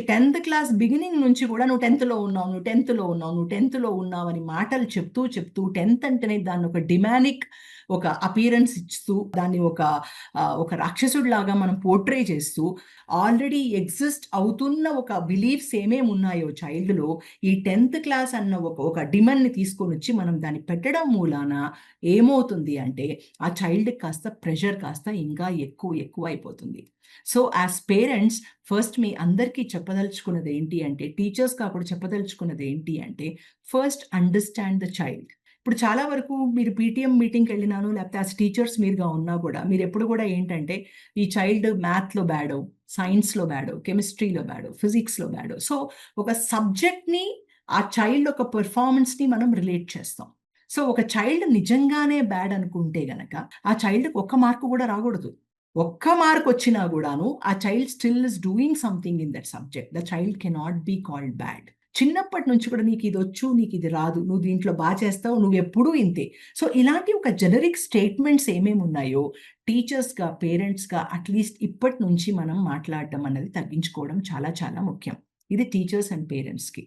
10th class beginning నుంచి కూడా నువ్వు 10థ్‌లో ఉన్నావు, నువ్వు 10థ్‌లో ఉన్నావు, నువ్వు 10థ్‌లో ఉన్నావు అని మాటలు చెప్తూ 10థ్ అంటేనే దాన్ని ఒక డిమానిక్ ఒక అపియరెన్స్ ఇస్తూ దాన్ని ఒక రాక్షసుడిలాగా మనం పోర్ట్రే చేస్తూ ఆల్రెడీ ఎగ్జిస్ట్ అవుతున్న ఒక బిలీఫ్స్ ఏమేమి ఉన్నాయో చైల్డ్‌లో ఈ 10థ్ క్లాస్ అన్న ఒక డిమన్‌ని తీసుకొనొచ్చి మనం దాన్ని పెట్టడం మూలాన ఏమవుతుంది అంటే ఆ చైల్డ్‌కి కాస్త ప్రెషర్ కాస్త ఇంకా ఎక్కువైపోతుంది. సో, యాస్ పేరెంట్స్ ఫస్ట్ మీ అందరికీ చెప్పదలుచుకున్నది ఏంటి అంటే, టీచర్స్‌గా కూడా చెప్పదలుచుకున్నది ఏంటి అంటే, ఫస్ట్ అండర్‌స్టాండ్ ద చైల్డ్. ఇప్పుడు చాలా వరకు మీరు పీటీఎం మీటింగ్‌కెళ్ళినాను, లేకపోతే యాస్ టీచర్స్ మీరుగా ఉన్నా కూడా, మీరెప్పుడు కూడా ఏంటంటే, ఈ చైల్డ్ మ్యాథ్‌లో బ్యాడో, సైన్స్‌లో బ్యాడో, కెమిస్ట్రీలో బ్యాడో, ఫిజిక్స్‌లో బ్యాడో. సో, ఒక సబ్జెక్ట్‌ని ఆ చైల్డ్ యొక్క పెర్ఫార్మన్స్‌ని మనం రిలేట్ చేస్తాం. సో, ఒక చైల్డ్ నిజంగానే బ్యాడ్ అనుకుంటే గనక, ఆ చైల్డ్‌కి ఒక్క మార్క్ కూడా రాకూడదు. ఒక్క మార్క్ వచ్చినా గూడాను ఆ child still is doing something in that subject. The child cannot be called bad. చిన్నప్పటి నుంచి కూడా నీకిదొచ్చు, నీకిది రాదు, నువ్వు దీంట్లో చేస్తావు, నువ్వెప్పుడూ ఇంతే. సో, ఇలాంటి ఒక జెనరిక్ స్టేట్మెంట్స్ ఏమేమున్నాయో టీచర్స్‌గా, పేరెంట్స్‌గా అట్‌లీస్ట్ ఇప్పటి నుంచి మనం మాట్లాడడం అన్నది తగ్గించుకోవడం చాలా చాలా ముఖ్యం. ఇది టీచర్స్ అండ్ పేరెంట్స్‌కి.